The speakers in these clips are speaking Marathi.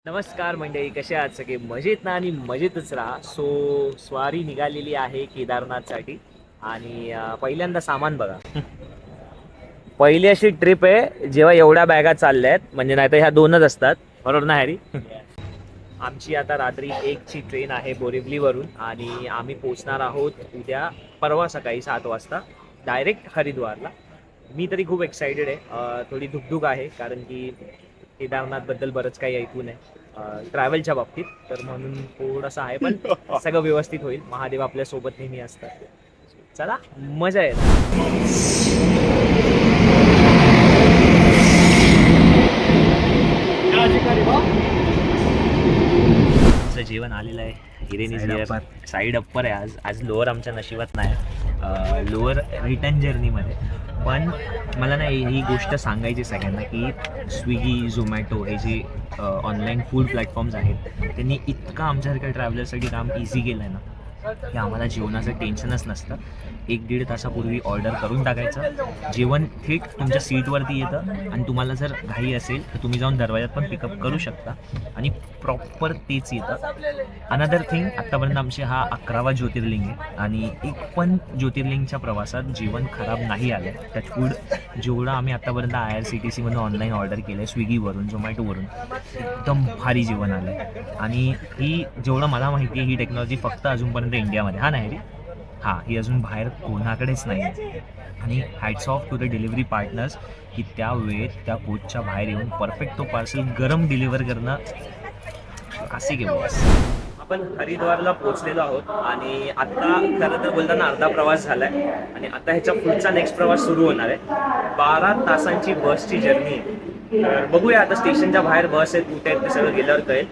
नमस्कार मंडळी, कसे आहात सगळे? मजेत ना? आणि मजेतच राहा. स्वारी निघालेली आहे केदारनाथसाठी. आणि पहिल्यांदा सामान बघा. पहिली अशी ट्रिप आहे जेव्हा एवढ्या बॅगा चालल्या आहेत, म्हणजे नाही तर ह्या दोनच असतात, बरोबर ना हॅरी? आमची आता रात्री 1ची ट्रेन आहे बोरिवलीवरून, आणि आम्ही पोचणार आहोत उद्या परवा सकाळी 7 वाजता डायरेक्ट हरिद्वारला. मी तरी खूप एक्सायटेड आहे. थोडी धुकधुक आहे, कारण की केदारनाथबद्दल बरंच काही ऐकून आहे ट्रॅव्हलच्या बाबतीत, तर म्हणून थोडंसं आहे, पण सगळं व्यवस्थित होईल. महादेव आपल्या सोबत नेहमी असतात. चला, मजा येईल. जेवण आलेलं आहे. हिरेन साईड अप्पर आहे. आज लोअर आमच्या नशिबात नाही. लोअर रिटर्न जर्नीमध्ये. पण मला ना ही गोष्ट सांगायची सगळ्यांना की स्विगी, झोमॅटो हे जे ऑनलाईन फूड प्लॅटफॉर्म्स आहेत, त्यांनी इतकं आमच्यासारख्या ट्रॅव्हलरसाठी काम इझी केलं आहे ना, की आम्हाला जेवणाचं टेन्शनच नसतं. 1-1.5 तासापूर्वी ऑर्डर करून टाकायचं, जेवण थेट तुमच्या सीटवरती येतं, आणि तुम्हाला जर घाई असेल तर तुम्ही जाऊन दरवाजात पण पिकअप करू शकता, आणि प्रॉपर तेच येतं. अनदर थिंग, आत्तापर्यंत आमचे हा 11वा ज्योतिर्लिंग आहे, आणि एक पण ज्योतिर्लिंगच्या प्रवासात जेवण खराब नाही आलं. टचवूड, जेवढं आम्ही आत्तापर्यंत IRCTC मधून ऑनलाईन ऑर्डर केलं आहे, स्विगीवरून, झोमॅटोवरून, एकदम भारी जेवण आलं आहे. आणि ही, जेवढं मला माहिती आहे, ही टेक्नॉलॉजी फक्त अजूनपर्यंत इंडियामध्ये, हा नाही रे, हां, ही अजून बाहेर कोणाकडेच नाही आहे. आणि hats off to the delivery partners, की त्या वेळेत त्या कोचच्या बाहेर येऊन परफेक्ट तो पार्सल गरम डिलिव्हर करणं असे घेऊ. आपण हरिद्वारला पोहोचलेलो आहोत, आणि आता खरं तर बोलताना अर्धा प्रवास झाला आहे, आणि आता ह्याच्या पुढचा नेक्स्ट प्रवास सुरू होणार आहे. 12 तासांची बसची जर्नी आहे. तर बघूया आता स्टेशनच्या बाहेर बस आहेत, कुठे आहेत ते सगळं गेल्यावर कळेल.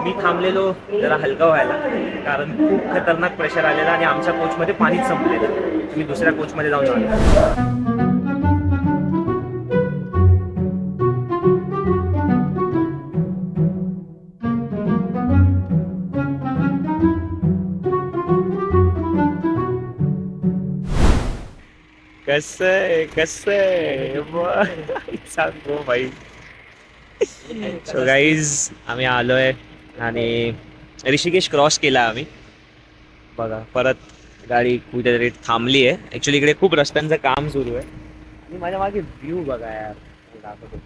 मी थांबलेलो जरा हलका व्हायला, कारण खूप खतरनाक प्रेशर आलेला, आणि आमच्या कोचमध्ये पाणीच संपलेलं. मी दुसऱ्या कोचमध्ये जाऊन आलो. कसं आहे सांगतो भाई. सो गाईज, आम्ही आलोय, आणि ऋषिकेश क्रॉस केला आम्ही. बघा, परत गाडी कुठेतरी थांबली आहे. ऍक्च्युली इकडे खूप रस्त्यांचं काम सुरू आहे, आणि माझ्या मागे व्ह्यू बघा यार, दाखवतो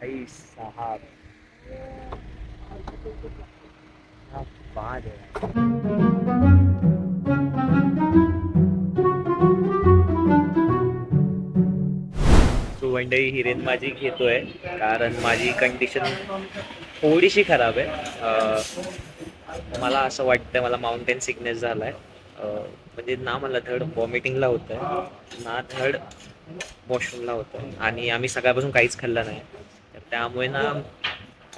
भाई साहब, क्या बात है. मंडळी, हिरेन माझी घेतोय, कारण माझी कंडिशन थोडीशी खराब आहे. मला असं वाटतं मला माउंटेन सिकनेस झालाय. म्हणजे ना मला थर्ड वॉमिटिंगला होत आहे, ना थर्ड वॉशरूमला होतं आहे, आणि आम्ही सकाळपासून काहीच खाल्लं नाही. तर त्यामुळे ना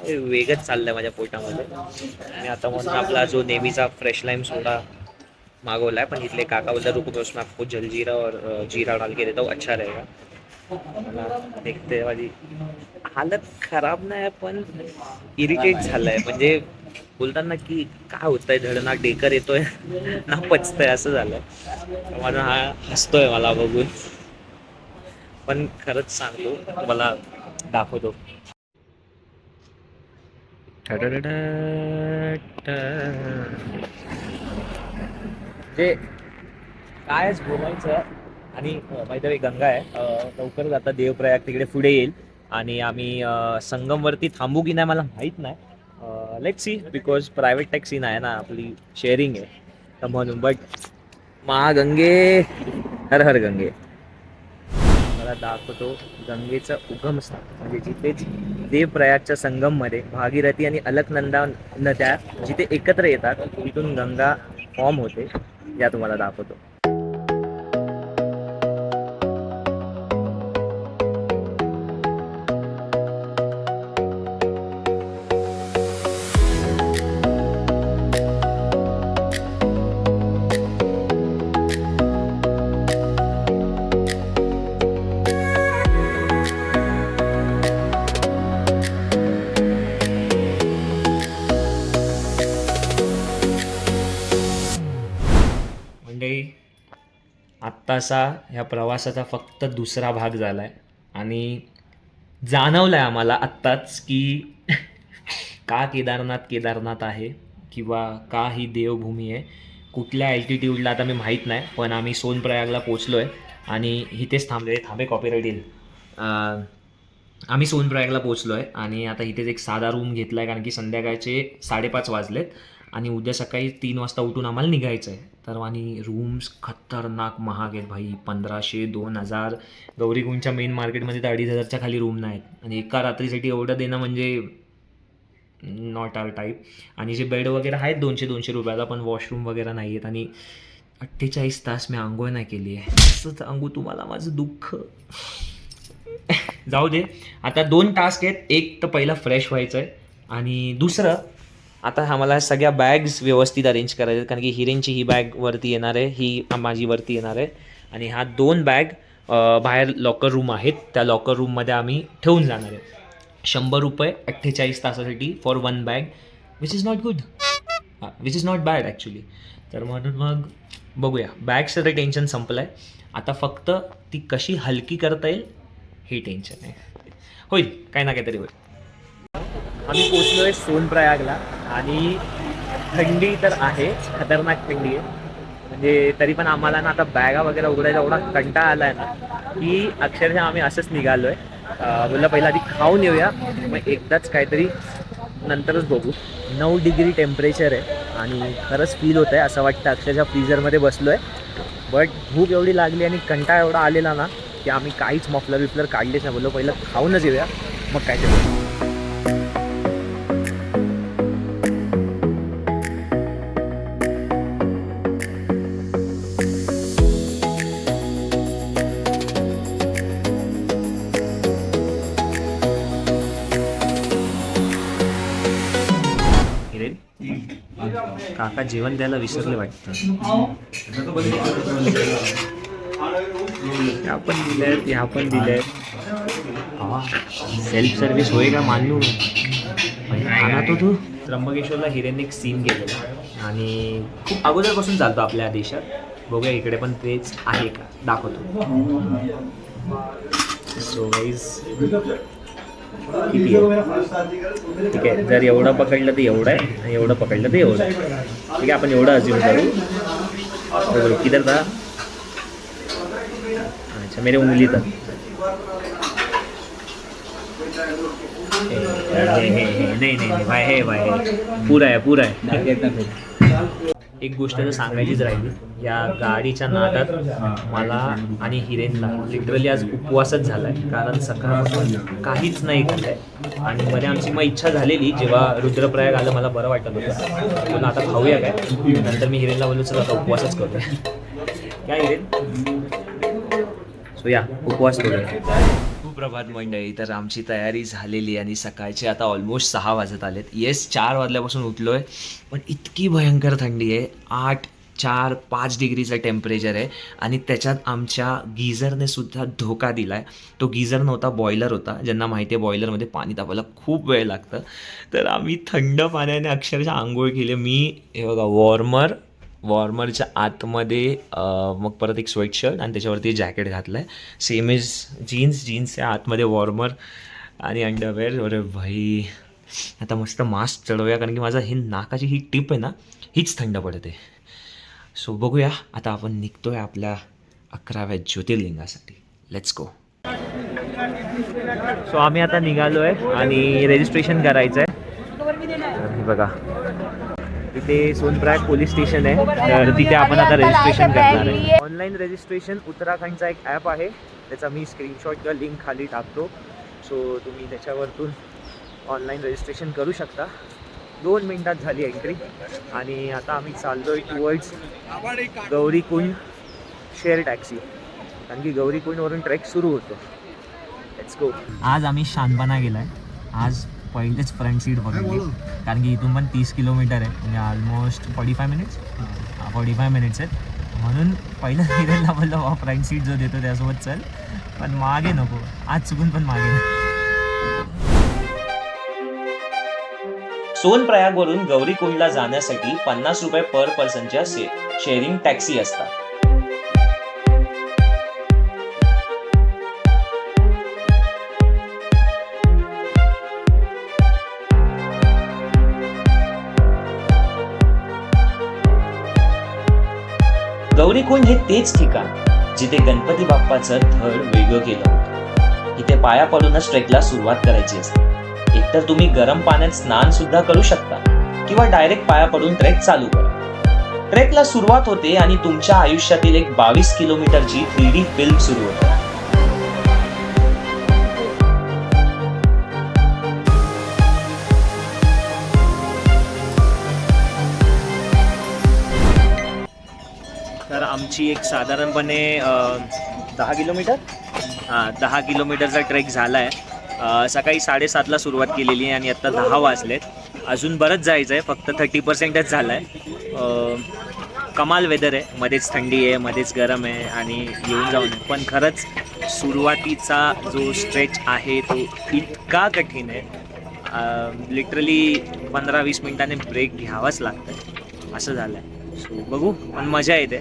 वेगच चाललंय माझ्या पोटामध्ये. आणि आता म्हणून आपला जो नेहमीचा फ्रेश लाईम सोडा मागवलाय, पण इथले काका बोलता रुको मैं उसमें आपको जलजीरा और जीरा डाल के देता हूँ, अच्छा रहेगा. मला देखते माझी हालत खराब नाही, पण इरिटेट झालंय. म्हणजे बोलताना की काय होतंय, धड ना डेकर येतोय ना पचतंय, असं झालंय. माझा हा हसतोय मला बघून, पण खरंच सांगतो, मला दाखवतो. जे कायच बोलायचं. आणि माहिती गंगा आहे, लवकरच आता देवप्रयाग तिकडे पुढे येईल, आणि आम्ही संगमवरती थांबू की नाही मला माहीत नाही. Let's see, because private taxi नाही ना, आपली शेअरिंग आहे, तर म्हणून. बट महागंगे, हर हर गंगे. मला दाखवतो गंगेचं उगमस्थान, म्हणजे जिथेच देवप्रयागच्या संगममध्ये भागीरथी आणि अलकनंदा नद्या जिथे एकत्र येतात, तिथून गंगा फॉर्म होते, या तुम्हाला दाखवतो. आत्ताचा ह्या प्रवासाचा फक्त दुसरा भाग झाला आहे, आणि जाणवलं आहे आम्हाला आत्ताच की का केदारनाथ आहे किंवा का ही देवभूमी आहे, कुठल्या ॲल्टिट्यूडला आता मी माहीत नाही, पण आम्ही सोनप्रयागला पोचलो आहे आणि इथेच थांबे कॉपीराईट येईल. आम्ही सोनप्रयागला पोचलो आहे आणि आता इथेच एक साधा रूम घेतला आहे, कारण की संध्याकाळचे 5:30 वाजलेत आणि उद्या सकाळी 3 वाजता उठून आम्हाला निघायचं आहे. तर आणि रूम्स खतरनाक महाग आहेत भाई, 1500 2000. गौरीकुंडच्या मेन मार्केटमध्ये तर 2500च्या खाली रूम नाही आहेत आणि एका रात्रीसाठी एवढं देणं म्हणजे नॉट आर टाईप. आणि जे बेड वगैरे आहेत 200 रुपयाला, पण वॉशरूम वगैरे नाही आहेत आणि 48 तास मी आंघोळ नाही केली आहे. असं सांगू तुम्हाला माझं दुःख. जाऊ दे, आता 2 टास्क आहेत. एक तर पहिला फ्रेश व्हायचं आहे आणि दुसरं आता आम्हाला सगळ्या बॅग्स व्यवस्थित अरेंज करायच्या आहेत, कारण की हिरेनची ही बॅग वरती येणार आहे, ही माझी वरती येणार आहे आणि ह्या 2 बॅग बाहेर लॉकर रूम आहेत, त्या लॉकर रूममध्ये आम्ही ठेवून जाणार आहे. 100 रुपये 48 तासासाठी for 1 bag, which is not good, which is not bad actually. तर म्हणून मग बघूया, बॅगचं तर टेन्शन संपलं आहे, आता फक्त ती कशी हलकी करता येईल हे टेन्शन आहे. होईल, काही ना काहीतरी होईल. आम्ही पोचलो आहे सोनप्रयागला आणि थंडी तर आहे, खतरनाक थंडी आहे. म्हणजे तरी पण आम्हाला ना आता बॅगा वगैरे उघडायचा एवढा कंटाळा आला आहे ना, की अक्षरशः आम्ही असंच निघालो आहे. बोललं पहिला आधी खाऊन येऊया, मग एकदाच काहीतरी नंतरच बघू. 9 डिग्री टेम्परेचर आहे आणि खरंच फील होतं आहे, असं वाटतं अक्षरशः फ्रीजरमध्ये बसलो आहे. बट भूक एवढी लागली आणि कंटाळा एवढा आलेला ना, की आम्ही काहीच मफलर काढलेच नाही. बोललो पहिलं खाऊनच येऊया, मग काय ते. काका जेवण द्यायला विसरले वाटतं. ह्या पण दिल्या आहेत. हा सेल्फ सर्व्हिस होय का मानू आणा तो तू. त्र्यंबकेश्वरला हिरेन एक सीन केलेला आणि खूप अगोदरपासून चालतो आपल्या देशात. बघूया इकडे पण तेच आहे का, दाखवतो. सो गाईज किती आहे, ठीक आहे. जर एवढं पकडलं तर एवढं आहे आणि एवढं पकडलं तर एवढं आहे. ठीक आहे, आपण एवढं अज्युम करू. किधर था, अच्छा मेरे उंगली तक. नाही भाई हे पुरा आहे. एक गोष्ट तर सांगायचीच राहिली, या गाडीच्या नादात मला आणि हिरेनला लिटरली आज उपवासच झाला आहे, कारण सकाळपासून काहीच नाही खाल्लं आहे. आणि मध्ये आमची मग इच्छा झालेली, जेव्हा रुद्रप्रयाग आलं मला बरं वाटत होतं, पण आता खाऊया काय. नंतर मी हिरेनला बोललो चल आता उपवासच करूया. काय हिरेन, सो या उपवास करूया. सुप्रभात मंडळी, तर आमची तयारी झालेली आणि सकाळचे आता ऑलमोस्ट 6 वाजत आलेत. येस 4 वाजल्यापासून उठलो आहे, पण इतकी भयंकर थंडी आहे. 8, 4, 5 डिग्रीचं टेम्परेचर आहे आणि त्याच्यात आमच्या गीझरने सुद्धा धोका दिला आहे. तो गीझर नव्हता, बॉयलर होता. ज्यांना माहिती आहे बॉयलरमध्ये पाणी तापायला खूप वेळ लागतं, तर आम्ही थंड पाण्याने अक्षरशः आंघोळ केली. मी हे बघा वॉर्मरच्या आतमध्ये मग परत एक स्वेटशर्ट आणि त्याच्यावरती जॅकेट घातलं आहे. सेम इज जीन्सच्या आतमध्ये वॉर्मर आणि अंडरवेअर. अरे भाई आता मस्त मास्क चढवूया, कारण की माझा ही नाकाची ही टिप आहे ना, हीच थंड पडते. सो बघूया, आता आपण निघतोय आपल्या 11व्या ज्योतिर्लिंगासाठी. Let's go. सो आम्ही आता निघालो आहे आणि रजिस्ट्रेशन करायचं आहे. बघा तिथे सोनप्रयाग पोलीस स्टेशन आहे, तर तिथे आपण आता रजिस्ट्रेशन करणार आहे. ऑनलाईन रजिस्ट्रेशन उत्तराखंडचा एक ॲप आहे, त्याचा मी स्क्रीनशॉट किंवा लिंक खाली टाकतो. सो तुम्ही त्याच्यावरतून ऑनलाईन रजिस्ट्रेशन करू शकता. 2 मिनिटात झाली एंट्री आणि आता आम्ही चाललो आहे टुवर्ड्स गौरीकुंड शेअर टॅक्सी, कारण की गौरीकुंडवरून ट्रेक सुरू होतो. Let's go. आज आम्ही शानपणा गेला आहे. आज पहिलेच फ्रंट सीट पकडली, कारण की इथून पण 30 किलोमीटर आहे, म्हणजे ऑलमोस्ट 45 मिनिट्स आहेत. म्हणून पहिलं हिरेनला बोललो फ्रंट सीट जो देतो त्यासोबत चल, पण मागे नको, आज चुकून पण मागे नको. सोनप्रयागवरून गौरीकुंडला जाण्यासाठी 50 रुपये पर पर्सनच्या शेअरिंग टॅक्सी असतात. गौरीकुंड हे तेच ठिकाण जिथे गणपती बाप्पाचं धड वेगळं केलं होतं. इथे पाया पडूनच ट्रेकला सुरुवात करायची असते. एकतर तुम्ही गरम पाण्यात स्नान सुद्धा करू शकता किंवा डायरेक्ट पाया पडून ट्रेक चालू करा. ट्रेकला सुरुवात होते आणि तुमच्या आयुष्यातील एक 22 किलोमीटरची 3D फिल्म सुरू होते. तर आमची एक साधारणपणे 10 किलोमीटर 10 किलोमीटरचा ट्रेक झाला आहे. सकाळी 7:30ला सुरुवात केलेली आहे आणि आत्ता 10 वाजलेत. अजून बरंच जायचं आहे, फक्त 30%च झालं आहे. कमाल वेदर आहे, मध्येच थंडी आहे, मध्येच गरम आहे आणि येऊन जाऊन. पण खरंच सुरुवातीचा जो स्ट्रेच आहे तो इतका कठीण आहे, लिटरली 15-20 मिनिटांनी ब्रेक घ्यावाच लागतं असं झालं आहे. सो बघू, पण मजा येते.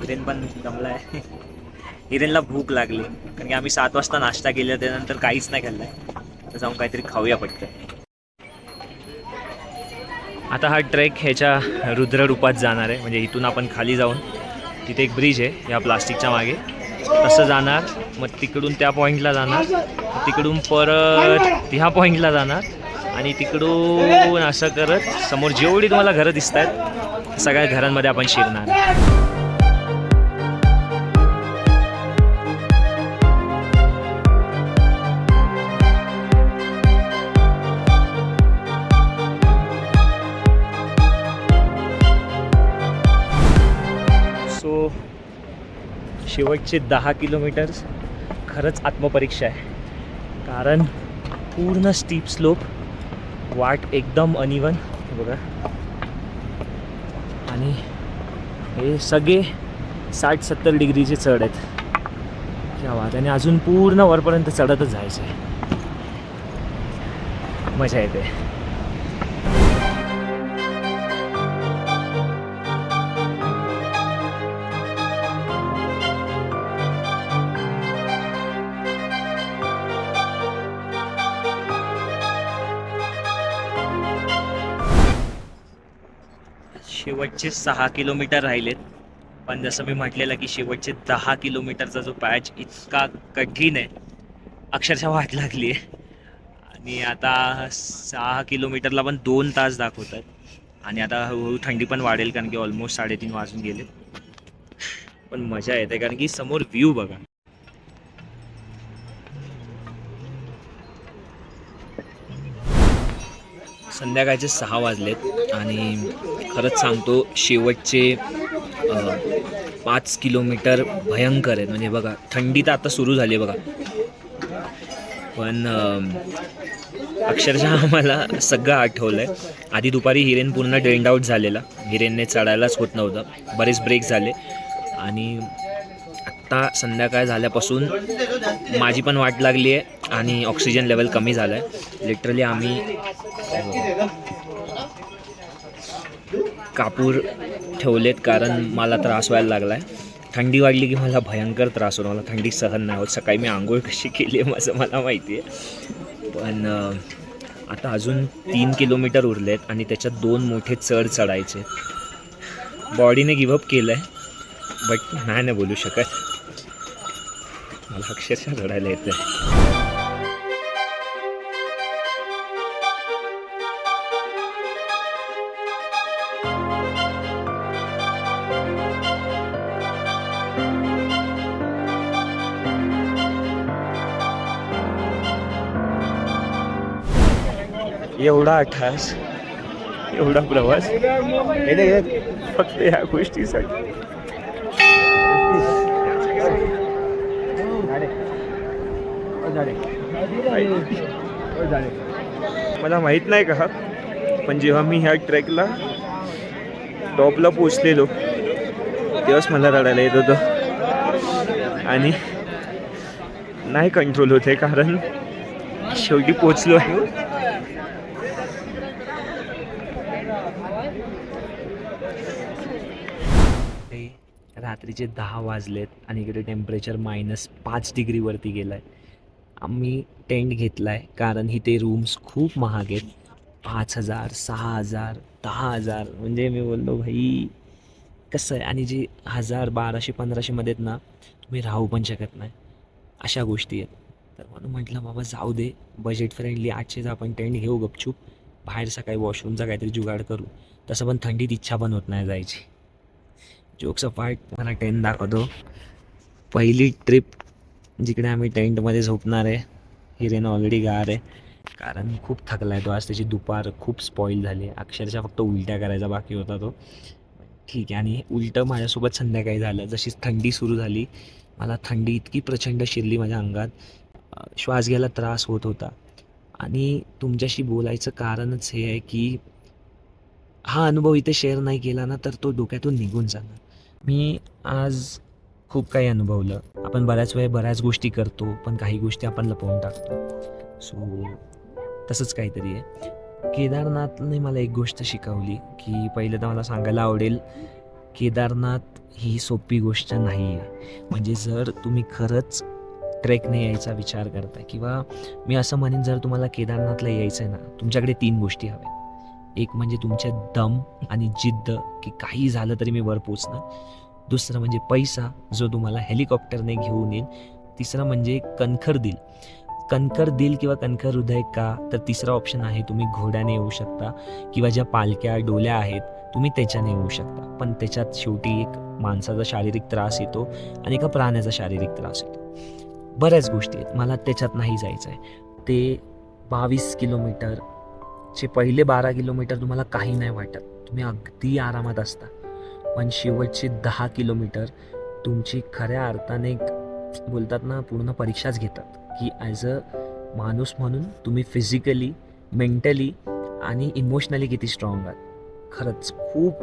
हिरेन पण दमला आहे. हिरेनला भूक लागली कारण की आम्ही 7 वाजता नाश्ता केला, त्यानंतर काहीच नाही खाल्लं आहे. तर जाऊन काहीतरी खाऊया पटकन. आता हा ट्रेक ह्याच्या रुद्र रूपात जाणार आहे. म्हणजे इथून आपण खाली जाऊन तिथे एक ब्रिज आहे या प्लास्टिकच्या मागे, तसं जाणार, मग तिकडून त्या पॉईंटला जाणार, तिकडून परत ह्या पॉईंटला जाणार आणि तिकडून असं करत समोर जेवढी तुम्हाला घरं दिसत आहेत सगळ्या घरांमध्ये आपण शिरणार. सो शेवटचे 10 किलोमीटर्स खरंच आत्मपरीक्षा आहे, कारण पूर्ण स्टीप स्लोप, वाट एकदम अनइवन बघा, आणि हे सगळे 60-70 डिग्रीचे चढ आहेत. क्या बात. आणि अजून पूर्ण वरपर्यंत चढतच जायचं आहे. मजा येते. शेवटचे 6 किलोमीटर राहिलेत, पण जसं मी म्हटलेलं की शेवटचे 10 किलोमीटरचा जो पॅच इतका कठीण आहे, अक्षरशः वाट लागली आहे. आणि आता 6 किलोमीटरला पण 2 तास दाखवतात. आणि आता हळूहळू थंडी पण वाढेल कारण की ऑलमोस्ट 3:30 वाजून गेले. पण मजा येते कारण की समोर व्ह्यू बघा. संध्याकाळचे 6 वाजलेत आणि खरंच सांगतो शेवटचे 5 किलोमीटर भयंकर आहेत. म्हणजे बघा, थंडी तर आता सुरू झाली आहे बघा, पण अक्षरशः आम्हाला सगळं आठवलं आहे. आधी दुपारी हिरेन पूर्ण ड्रेंड आउट झालेला, हिरेनने चढायलाच होत नव्हतं, बरेच ब्रेक झाले. आणि आत्ता संध्याकाळ झाल्यापासून माझी पण वाट लागली आहे आणि ऑक्सिजन लेवल कमी झालं आहे. लिटरली आम्ही कापूर ठेवलेत कारण मला त्रास व्हायला लागला आहे. थंडी वाढली की मला भयंकर त्रास होतो, मला थंडी सहन नाही होत. सकाळी मी आंघोळ कशी केली आहे माझं मला माहिती आहे. पण आता अजून 3 किलोमीटर उरलेत आणि त्याच्यात 2 मोठे चढ चढायचे. बॉडीने गिव्हअप केलं आहे, बट नाही बोलू शकत, मला अक्षरशः रडायला येतं. एवढा अट्टास, एवढा प्रवास फक्त ह्या गोष्टीसाठी. मला माहीत नाही का, पण जेव्हा मी ह्या ट्रेकला टॉपला पोचलेलो तेव्हाच मला रडायला येत होतं आणि नाही कंट्रोल होते, कारण शेवटी पोचलो आहे. रात्रीचे 10 वाजलेत आणि इकडे टेम्परेचर -5 डिग्रीवरती गेलं आहे. आम्ही टेंट घेतला आहे कारण इथे रूम्स खूप महाग आहेत. 5,000, 6,000, 10,000. म्हणजे मी बोललो भाई कसं आहे, आणि जे 1000 1200 1500 ना तुम्ही राहू पण शकत नाही, अशा गोष्टी आहेत. तर म्हणून म्हटलं बाबा जाऊ दे, बजेट फ्रेंडली 800चा आपण टेंट घेऊ गपचूप, बाहेर सकाळी वॉशरूमचा काहीतरी जुगाड करू. तसं पण थंडीत इच्छा पण होत नाही जायची. जोक्स अपार्ट, मला टेंट दाखवतो. पहिली ट्रिप जिकडे आम्ही टेंटमध्ये झोपणार आहे. हिरेन ऑलरेडी गार आहे, कारण खूप थकला आहे तो. आज त्याची दुपार खूप स्पॉईल झाली आहे. अक्षरशः फक्त उलट्या करायचा बाकी होता तो. ठीक आहे, आणि उलटं माझ्यासोबत संध्याकाळी झालं. जशी थंडी सुरू झाली, मला थंडी इतकी प्रचंड शिरली माझ्या अंगात, श्वास घ्यायला त्रास होत होता. आणि तुमच्याशी बोलायचं कारणच हे आहे की हा अनुभव इथे शेअर नाही केला ना तर तो डोक्यातून निघून जाणार. मी आज खूप काही अनुभवलं. आपण बऱ्याच वेळ बऱ्याच गोष्टी करतो, पण काही गोष्टी आपण लपवून टाकतो. सो तसंच काहीतरी आहे. केदारनाथने मला एक गोष्ट शिकवली की पहिलं तर मला सांगायला आवडेल, केदारनाथ ही सोपी गोष्ट नाही आहे. म्हणजे जर तुम्ही खरंच ट्रेकने यायचा विचार करताय, किंवा मी असं म्हणेन जर तुम्हाला केदारनाथला यायचं आहे ना, तुमच्याकडे 3 गोष्टी हव्या. एक म्हणजे तुमचे दम आणि जिद्द की काही झालं तरी मी वर पोचणार. दुसरं म्हणजे पैसा, जो तुम्हाला हेलिकॉप्टरने घेऊन येईल. तिसरं म्हणजे कणखर दिल. कणखर दिल किंवा कणखर हृदय का, तर तिसरा ऑप्शन आहे तुम्ही घोड्याने येऊ शकता, किंवा ज्या पालख्या डोल्या आहेत तुम्ही त्याच्याने येऊ शकता. पण त्याच्यात शेवटी एक माणसाचा शारीरिक त्रास येतो आणि एका प्राण्याचा शारीरिक त्रास येतो. बऱ्याच गोष्टी आहेत, मला त्याच्यात नाही जायचं आहे. ते 22 किलोमीटरचे पहिले 12 किलोमीटर तुम्हाला काही नाही वाटत, तुम्ही अगदी आरामात असता. पण शेवटचे 10 किलोमीटर तुमची खऱ्या अर्थाने बोलतात ना पूर्ण परीक्षाच घेतात की ॲज अ माणूस म्हणून तुम्ही फिजिकली, मेंटली आणि इमोशनली किती स्ट्रॉंग आहात. खरंच खूप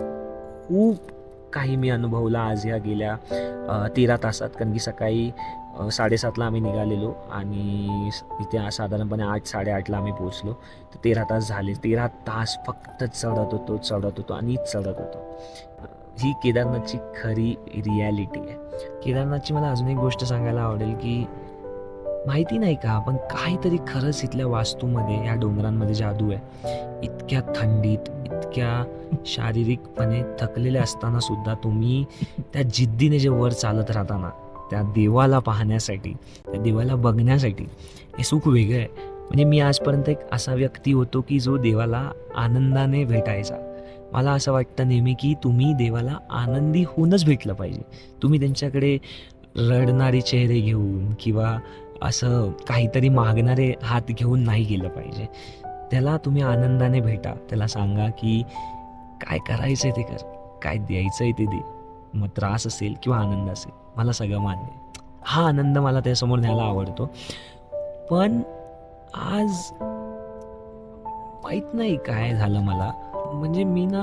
खूप काही मी अनुभवलं आज ह्या गेल्या 13 तासात. कारण की सकाळी 7:30ला आम्ही निघालेलो आणि इथे साधारणपणे 8-8:30ला आम्ही पोचलो. तर 13 तास झाले. 13 तास फक्त चढत होतो आणि चढत होतो. ही केदारनाथची खरी रिॲलिटी आहे. केदारनाथची मला अजून एक गोष्ट सांगायला आवडेल की माहिती नाही का, पण काहीतरी खरंच इथल्या वास्तूमध्ये, या डोंगरांमध्ये जादू आहे. इतक्या थंडीत, इतक्या शारीरिकपणे थकलेले असताना सुद्धा तुम्ही त्या जिद्दीने जे वर चालत राहता ना, त्या देवाला पाहण्यासाठी, त्या देवाला बघण्यासाठी, हे सुख वेगळं आहे. म्हणजे मी आजपर्यंत एक असा व्यक्ती होतो की जो देवाला आनंदाने भेटायचा. मला असं वाटतं नेहमी की तुम्ही देवाला आनंदी होऊनच भेटलं पाहिजे. तुम्ही त्यांच्याकडे रडणारे चेहरे घेऊन किंवा असं काहीतरी मागणारे हात घेऊन नाही गेलं पाहिजे. त्याला तुम्ही आनंदाने भेटा. त्याला सांगा की काय करायचं आहे ते कर, काय द्यायचं आहे ते दे. मग त्रास असेल किंवा आनंद असेल, मला सगळं मान्य आहे. हा आनंद मला त्यासमोर न्यायला आवडतो. पण आज माहीत नाही काय झालं मला. म्हणजे मी ना,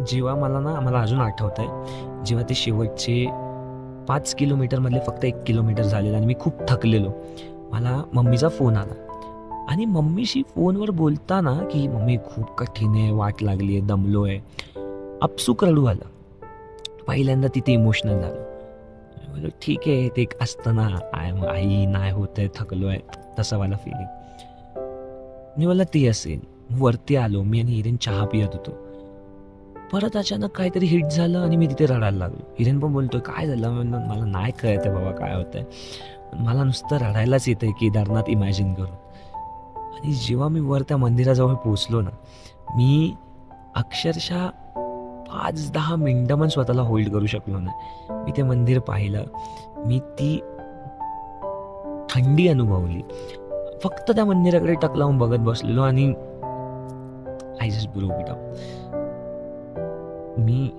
जेव्हा मला अजून आठवत आहे, जेव्हा ते शेवटचे 5 किलोमीटरमधले फक्त 1 किलोमीटर झालेलं आणि मी खूप थकलेलो, मला मम्मीचा फोन आला. आणि मम्मीशी फोनवर बोलताना की मम्मी खूप कठीण आहे, वाट लागली आहे, दमलो आहे, आपसूक रडू आलं. पहिल्यांदा तिथे इमोशनल झालो. बोललो ठीक आहे, ते एक असतं ना, आई नाही होत आहे, थकलो आहे, तसं मला फिलिंग. मी मला ते असेल. वरती आलो मी आणि हिरेन चहा पियत होतो. परत अचानक काहीतरी हिट झालं आणि मी तिथे रडायला लागलो. हिरेन पण बोलतोय काय झालं. मला नाही कळत आहे बाबा काय होतंय, मला नुसतं रडायलाच येतंय केदारनाथ इमॅजिन करून. आणि जेव्हा मी वर त्या मंदिराजवळ पोचलो ना, मी अक्षरशः 5-10 मिनटं पण स्वतःला होल्ड करू शकलो नाही. मी ते मंदिर पाहिलं, मी ती थंडी अनुभवली. फक्त त्या मंदिराकडे टक लावून बघत बसलेलो आणि I just broke it up. मी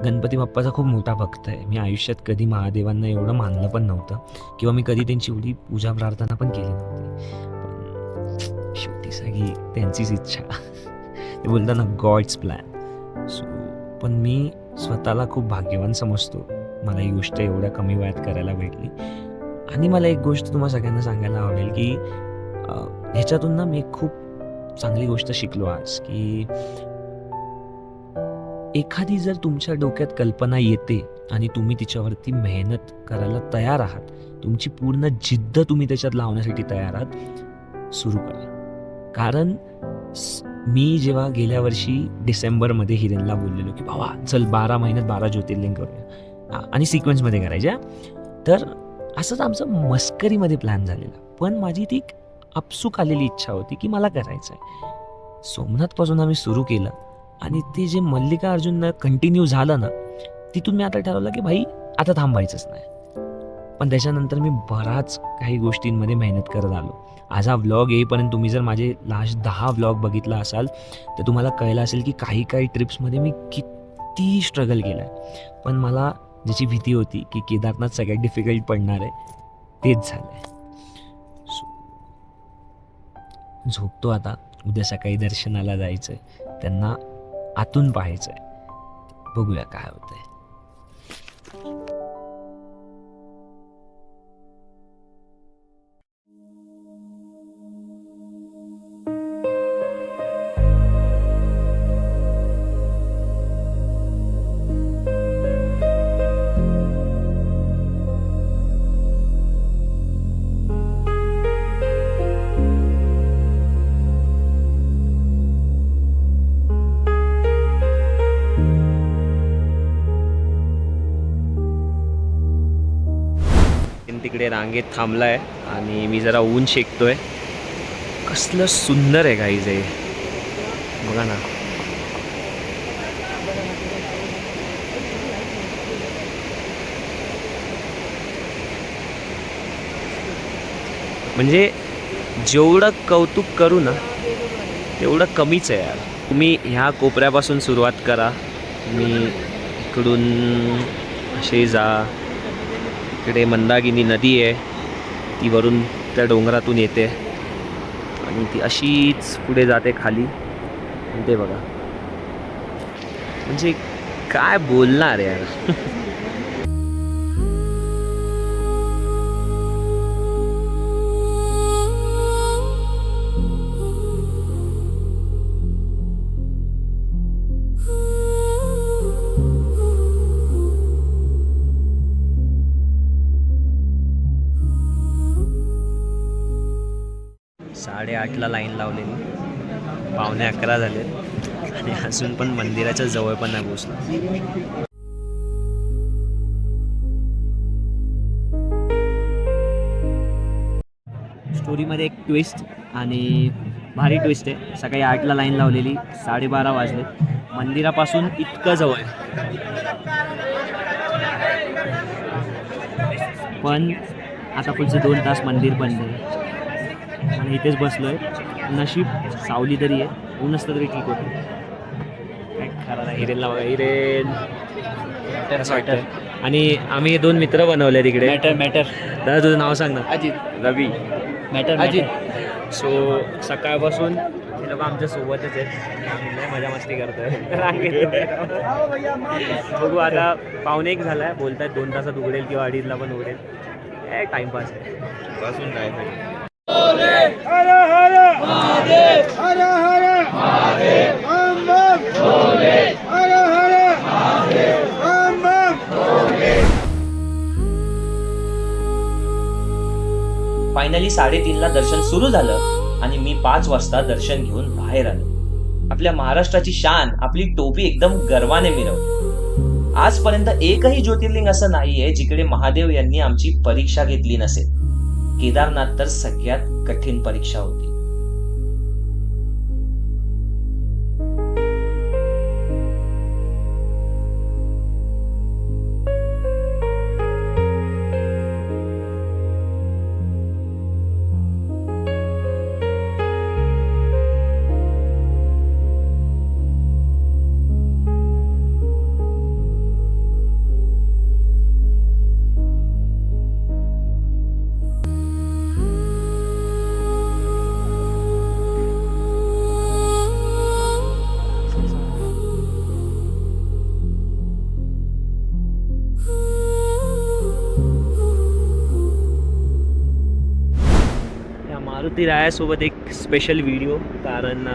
गणपती बाप्पाचा खूप मोठा भक्त आहे. मी आयुष्यात कधी महादेवांना एवढं मानलं पण नव्हतं किंवा मी कधी त्यांची एवढी पूजा प्रार्थना पण केली नव्हती. पण शेवटी सगळी त्यांचीच इच्छा. ते बोलतात ना गॉड्स प्लॅन. सो पण मी स्वतःला खूप भाग्यवान समजतो, मला ही गोष्ट एवढ्या कमी वयात करायला भेटली. आणि मला एक गोष्ट तुम्हाला सगळ्यांना सांगायला आवडेल की ह्याच्यातून ना मी खूप चांगली गोष्ट शिकलो आज की एखादी जर तुमच्या डोक्यात कल्पना येते आणि तुम्ही तिच्यावरती मेहनत करायला तयार आहात, तुमची पूर्ण जिद्द तुम्ही त्याच्यात लावण्यासाठी तयार आहात, सुरू करा. कारण मी जेव्हा गेल्या वर्षी डिसेंबरमध्ये हिरेनला बोललेलो की बाबा चल 12 महिन्यात 12 ज्योतिर्लिंग करूया आणि सिक्वेन्समध्ये करायच्या, तर असंच आमचं मस्करीमध्ये प्लॅन झालेला. पण माझी ती आपसूक आलेली इच्छा होती की मला करायचं आहे. सोमनाथपासून आम्ही सुरू केलं आणि ते जे मल्लिकार्जुननं कंटिन्यू झालं ना, तिथून मी आता ठरवलं की भाई आता थांबायचंच नाही. पण त्याच्यानंतर मी बराच काही गोष्टींमध्ये मेहनत करत आलो. आज हा व्लॉग येईपर्यंत तुम्ही जर माझे लास्ट 10 व्लॉग बघितला असाल तर तुम्हाला कळलं असेल की काही ट्रिप्समध्ये मी किती स्ट्रगल केलं आहे. पण मला ज्याची भीती होती की केदारनाथ सगळ्यात डिफिकल्ट पडणार आहे तेच झालं आहे. झोपतो आता. उद्या सकाळी दर्शनाला जायचं आहे, त्यांना आतून पाहायचं आहे. बघूया काय होतंय. तिकडे रांगेत थांबलाय आणि मी जरा ऊन शेकतोय. कसलं सुंदर आहे गाईज हे, बघा ना. म्हणजे जेवढं कौतुक करू ना तेवढं कमीच आहे यार. तुम्ही ह्या कोपऱ्यापासून सुरुवात करा, मी इकडून असे जा. इकडे मंदाकिनी नदी आहे, ती वरून त्या डोंगरातून येते आणि ती अशीच पुढे जाते खाली. आणि ते बघा, म्हणजे काय बोलणार यार. 8:30ला लाईन लावलेली, 11:45 झाले आणि अजून पण मंदिराच्या जवळ पण नाही पोहोचलो. स्टोरीमध्ये एक ट्विस्ट आणि भारी ट्विस्ट आहे. सकाळी 8ला लाईन लावलेली, 12:30 वाजले. मंदिरापासून इतकं जवळ, पण आता पुढचे 2 तास मंदिर बंद आहे आणि इथेच बसलोय. नशीब सावली तरी आहे, ऊन असतं तरी ठीक होतं. काय खरं नाही. हिरेनला बघा, हिरेन कसं वाटतं. आणि आम्ही 2 मित्र बनवले तिकडे. मॅटर दादा तुझं नाव सांग ना. अजित. रवी. मॅटर अजित. सो सकाळपासून हे लोक आमच्या सोबतच आहेत, आम्ही मजा मस्ती करतोय. बघू आता 1:45 झालाय, बोलतायत 2 तासात उघडेल किंवा 2:30ला पण उघडेल. काय टाइमपास आहे बसून काय. हर हर महादेव, हर हर महादेव, बम बम भोले, हर हर महादेव, बम बम भोले. फायनली 3:30ला दर्शन सुरू झालं आणि मी 5 वाजता दर्शन घेऊन बाहेर आलो. आपल्या महाराष्ट्राची शान, आपली टोपी एकदम गर्वाने मिरवली. आजपर्यंत एकही ज्योतिर्लिंग असं नाहीये जिकडे महादेव यांनी आमची परीक्षा घेतली नसेल. केदारनाथ तर सगळ्यात कठीण परीक्षा होती. मारुती रायासोबत एक स्पेशल व्हिडिओ, कारण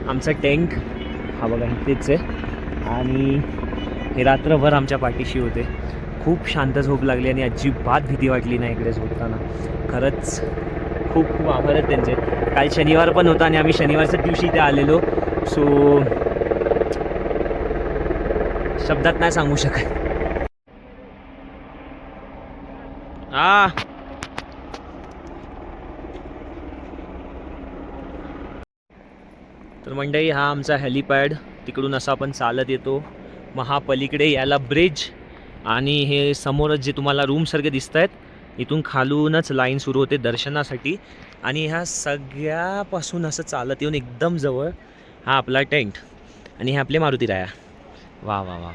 आमचा टेंट हा बघा इथेच आहे आणि हे रात्रभर आमच्या पाठीशी होते. खूप शांत झोप लागली आणि अजिबात भीती वाटली नाही इकडे झोपताना. खरंच खूप खूप आभार आहेत त्यांचे. काल शनिवार पण होता आणि आम्ही शनिवारच्या दिवशी इथे आलेलो. सो शब्दात नाही सांगू शकत. तर मंडळी, हा आमचा हेलिपॅड. तिकडून असा आपण चालत येतो. महापलीकडे याला ब्रिज आणि हे समोरच जे तुम्हाला रूमसारखे दिसत आहेत, इथून खालूनच लाईन सुरू होते दर्शनासाठी. आणि ह्या सगळ्यापासून असं चालत येऊन एकदम जवळ हा आपला टेंट आणि हे आपले मारुती राया. वा वा वा वा.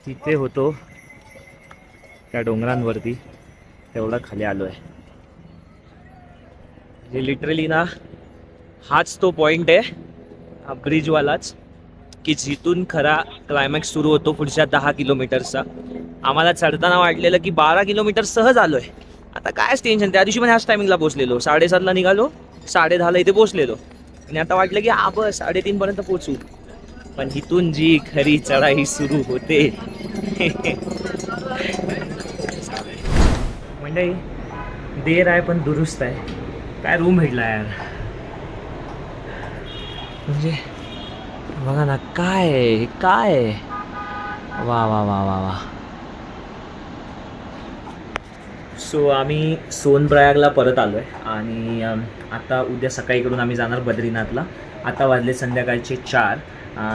तिथे होतो त्या डोंगरांवरती, तेवढा खाली आलो आहे. जे लिटरली ना, हाच तो पॉइंट आहे, हा ब्रिजवालाच, की जिथून खरा क्लायमॅक्स सुरू होतो पुढच्या 10 किलोमीटरचा. आम्हाला चढताना वाटलेलं की 12 किलोमीटर सहज आलो आहे. आता कायच टेन्शन. त्या दिवशी पण ह्याच टायमिंगला पोचलेलो, 7:30ला निघालो, 10:30ला इथे पोचलेलो. आणि आता वाटलं की बस 3:30 पर्यंत पोचू. पण इथून जी खरी चढाई सुरू होते म्हणजे देर आहे पण दुरुस्त आहे. काय रूम भेटला यार. म्हणजे बघा ना, काय काय वा वा वा वा वा. सो आम्ही सोनप्रयागला परत आलो आहे आणि आता उद्या सकाळी इकडून आम्ही जाणार बद्रीनाथला. आता वाजले संध्याकाळचे 4.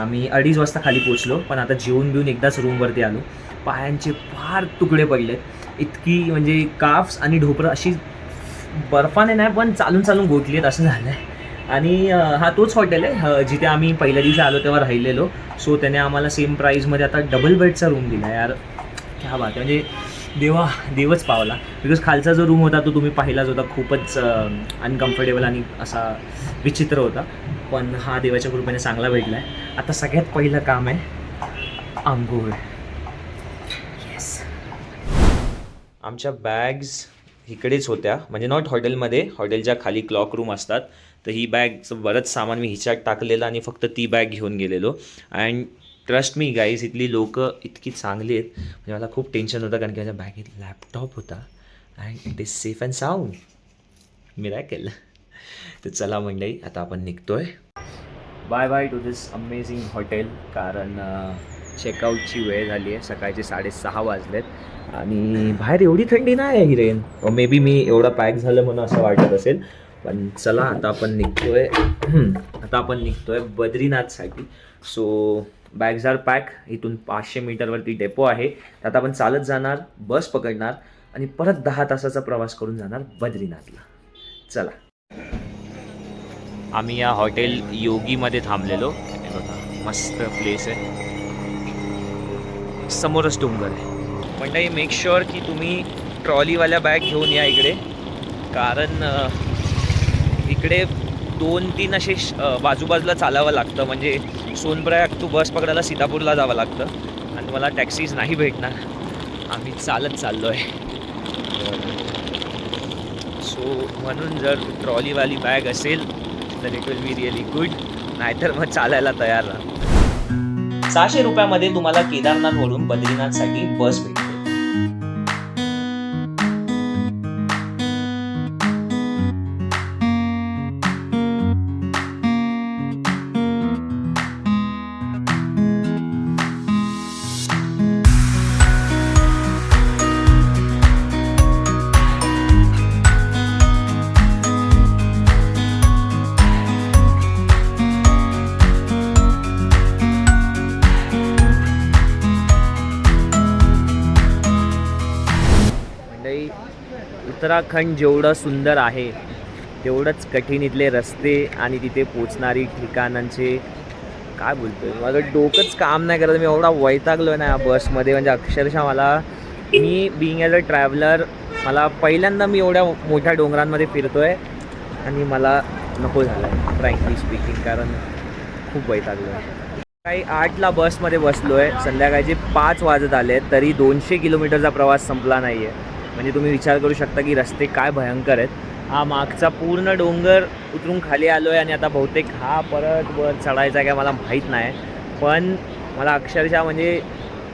मी 2:30 वाजता खाली पोचलो, पण आता जेवून बिवून एकदाच रूमवरती आलो. पायांचे फार तुकडे पडले, इतकी म्हणजे काफ्स आणि ढोपरं अशी बर्फाने नाही पण चालून चालून गोठली आहेत असं झालं आहे. आणि हा तोच हॉटेल आहे जिथे आम्ही पहिल्या दिवशी आलो तेव्हा राहिलेलो. सो त्याने आम्हाला सेम प्राईजमध्ये आता डबल बेडचा रूम दिला यार. क्या बात आहे. म्हणजे देवच पावला. बिकॉज खालचा जो रूम होता तो तुम्ही पाहिलाच होता, खूपच अनकम्फर्टेबल आणि असा विचित्र होता. पण हा देवाच्या कृपेने चांगला भेटला आहे. आता सगळ्यात पहिलं काम आहे आंघोळ. येस. आमच्या बॅग्स इकडेच होत्या, म्हणजे नॉट हॉटेलमध्ये, हॉटेलच्या खाली क्लॉक रूम असतात. तर ही बॅगचं बरंच सामान मी हिच्यात टाकलेलं आणि फक्त ती बॅग घेऊन गेलेलो. अँड ट्रस्ट मी गाईज, इथली लोकं इतकी चांगली आहेत. म्हणजे मला खूप टेन्शन होतं कारण की माझ्या बॅगेत लॅपटॉप होता. And it is safe and sound. Miracle. तर चला मंडळी, आता आपण निघतोय. Bye bye to this amazing hotel. कारण चेकआउटची वेळ झाली आहे, सकाळचे 6:30 वाजलेत आणि बाहेर एवढी थंडी नाही आहे हिरेन. मे बी मी एवढा पॅक झालं म्हणून असं वाटत असेल. पण चला आता आपण निघतोय बद्रीनाथसाठी. So bags are pack. इथून 500 मीटरवरती डेपो आहे. आता आपण चालत जाणार, बस पकडणार आणि परत 10 तासाचा प्रवास करून जाणार बद्रीनाथला. चला. आम्ही या हॉटेल योगीमध्ये थांबलेलो. मस्त प्लेस आहे, समोरच डोंगर आहे. म्हणजे मेक शुअर की तुम्ही ट्रॉलीवाल्या बॅग घेऊन या इकडे, कारण इकडे 2-3 असे बाजूबाजूला चालावं लागतं. म्हणजे सोनप्रयाग टू बस पकडायला सीतापूरला जावं लागतं आणि मला टॅक्सीज नाही भेटणार. आम्ही चालत चाललो आहे. सो म्हणून जर ट्रॉलीवाली बॅग असेल तर it will be really good, नाहीतर मग चालायला तयार राहा. 600 रुपयामध्ये तुम्हाला केदारनाथवरून बद्रीनाथसाठी बस भेटते. उत्तराखंड जेवढं सुंदर आहे तेवढंच कठीण इथले रस्ते आणि तिथे पोचणारी ठिकाणांचे काय बोलतोय, माझं डोकंच काम नाही करत. मी एवढा वैतागलो ना या बसमध्ये, म्हणजे अक्षरशः मी बिईंग ॲज अ ट्रॅव्हलर, मला पहिल्यांदा मी एवढ्या मोठ्या डोंगरांमध्ये फिरतोय आणि मला नको झालं आहे फ्रँकली स्पीकिंग, कारण खूप वैतागलो आहे. काही 8ला बसमध्ये बसलो आहे, संध्याकाळचे 5 वाजत आले तरी 200 किलोमीटरचा प्रवास संपला नाही आहे. म्हणजे तुम्ही विचार करू शकता की रस्ते काय भयंकर आहेत. हा मागचा पूर्ण डोंगर उतरून खाली आलो आहे आणि आता बहुतेक हा परत वर चढायचा आहे काय मला माहीत नाही, पण मला अक्षरशः म्हणजे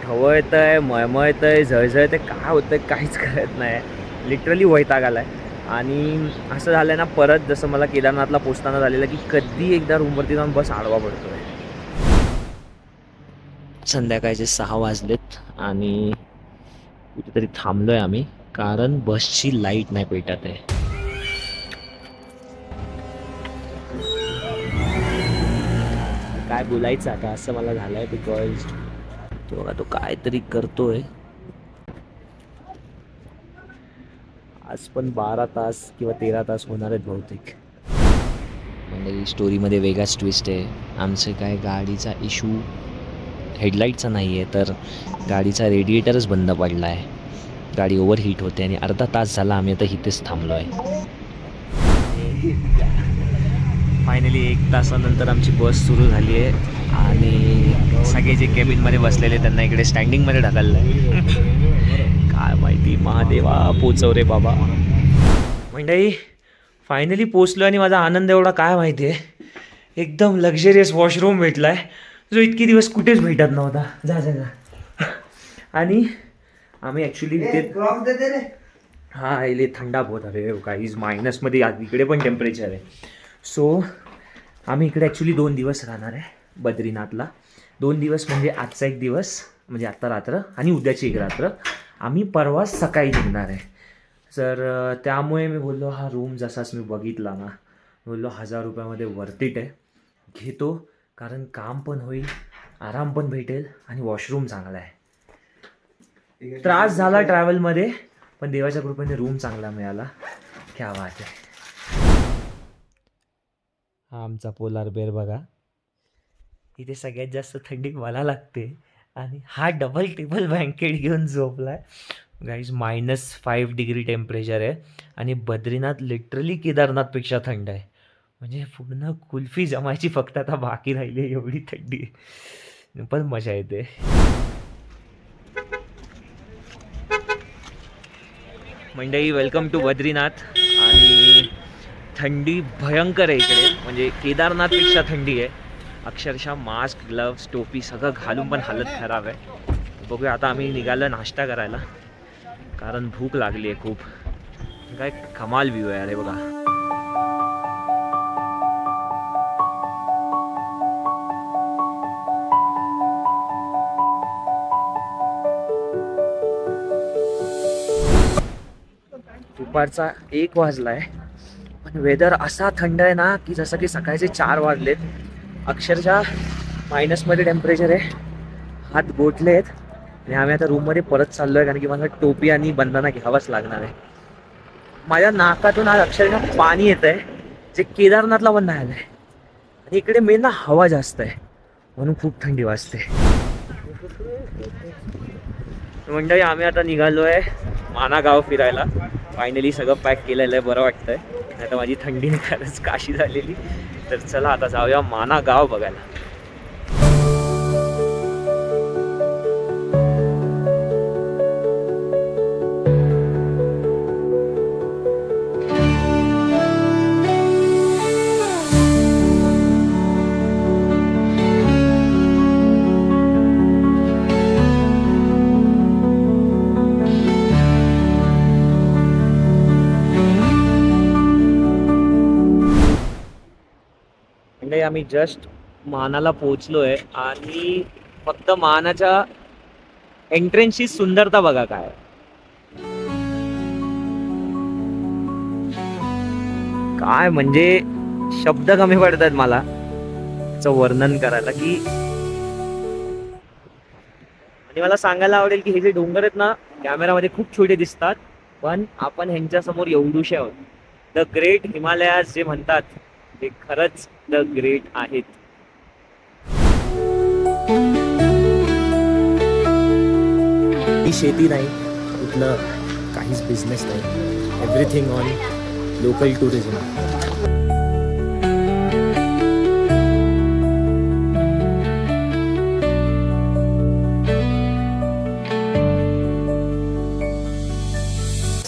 खवळतं आहे, मळमळतं आहे, झळझळतं आहे, काय होतं आहे काहीच कळत नाही. लिटरली वैताग आला आहे. आणि असं झालं आहे ना, परत जसं मला केदारनाथला पोचताना झालेलं की कधी एकदा रूमवरती जाऊन बस आडवा पडतो आहे. संध्याकाळचे 6 वाजलेत आणि कुठेतरी थांबलो आहे आम्ही, कारण बसची लाईट नाही पेटत आहे. काय बोलायचं आता असं मला झालं आहे, बिकॉज तो काहीतरी करतोय. आज पण 12 तास किंवा 13 तास होणार आहेत बहुतेक. म्हणजे स्टोरीमध्ये वेगळाच ट्विस्ट आहे. आमचं काय गाडीचा इशू हेडलाईटचा नाही आहे, तर गाडीचा रेडिएटरच बंद पडला आहे. गाडी ओव्हरहीट होते आणि अर्धा तास झाला आम्ही आता इथेच थांबलो आहे. फायनली 1 तासानंतर आमची बस सुरू झाली आहे आणि सगळे जे केबिनमध्ये बसलेले त्यांना इकडे स्टँडिंगमध्ये ढकललं आहे. काय माहिती, महादेवा पोचव रे बाबा. मंडळी फायनली पोचलो आणि माझा आनंद एवढा काय माहिती आहे, एकदम लक्झरियस वॉशरूम भेटला आहे जो इतके दिवस कुठेच भेटत नव्हता. जा जा जा. आणि आम्ही ॲक्च्युली इथे हां इथे थंडा बहुत अरे काहीच मायनसमध्ये इकडे पण टेम्परेचर आहे. सो आम्ही इकडे ॲक्च्युली 2 दिवस राहणार आहे बद्रीनाथला. 2 दिवस म्हणजे आजचा एक दिवस, म्हणजे आत्ता रात्र आणि उद्याची एक रात्र. आम्ही परवा सकाळी निघणार आहे. तर त्यामुळे मी बोललो हा रूम जसाच मी बघितला ना, बोललो 1000 रुपयामध्ये वर्थ इट आहे, घेतो. कारण काम पण होईल, आराम पण भेटेल आणि वॉशरूम चांगला आहे. त्रास झाला ट्रॅव्हलमध्ये, पण देवाच्या कृपेने रूम चांगला मिळाला. क्या बात आहे. हा आमचा पोलार बेर बघा, इथे सगळ्यात जास्त थंडी मला लागते आणि हा डबल टेबल ब्लँकेट घेऊन झोपलाय. गाईज -5 डिग्री टेम्परेचर आहे आणि बद्रीनाथ लिटरली केदारनाथपेक्षा थंड आहे. म्हणजे पूर्ण कुल्फी जमायची फक्त आता बाकी राहिली आहे, एवढी थंडी. पण मजा येते. मंडळी वेलकम टू बद्रीनाथ. आणि थंडी भयंकर आहे इकडे, म्हणजे केदारनाथपेक्षा थंडी आहे. अक्षरशः मास्क, ग्लव्स, टोपी सगळं घालून पण हालत खराब आहे. बघूया आता आम्ही निघालो नाश्ता करायला, कारण भूक लागली आहे खूप. काय कमाल व्ह्यू आहे अरे बघा. दुपारचा 1 वाजला आहे, पण वेदर असा थंड आहे ना की जसं की सकाळचे 4 वाजलेत. अक्षरशः मायनसमध्ये टेम्परेचर आहे, हात गोठले आहेत. आणि आम्ही आता रूममध्ये परत चाललो आहे, कारण की मला टोपी आणि बंधना घ्यावाच लागणार आहे. माझ्या नाकातून आज अक्षरशः पाणी येत आहे, जे केदारनाथला पण नाही आलं आहे. आणि इकडे मेन ना हवा जास्त आहे, म्हणून खूप थंडी वाजते. मंडळी आम्ही आता निघालो आहे माना गाव फिरायला. फायनली सगळं पॅक केलेलं आहे, बरं वाटतंय. नाही तर माझी थंडीने खरंच काशी झालेली. तर चला आता जाऊया माना गाव बघायला. म्हणजे आम्ही जस्ट मानाला पोहोचलोय आणि फक्त मानाच्या एंट्रन्सची सुंदरता बघा काय. काय म्हणजे शब्द कमी पडतात मला त्याचं वर्णन करायला. की आणि मला सांगायला आवडेल की हे जे डोंगर आहेत ना, कॅमेरामध्ये खूप छोटे दिसतात, पण आपण ह्यांच्या समोर एवढूशे आहोत. द ग्रेट हिमालयाज जे म्हणतात ते खरंच द ग्रेट आहेत. ही शेती नाही, कुठलं काहीच बिझनेस नाही. Everything on local tourism.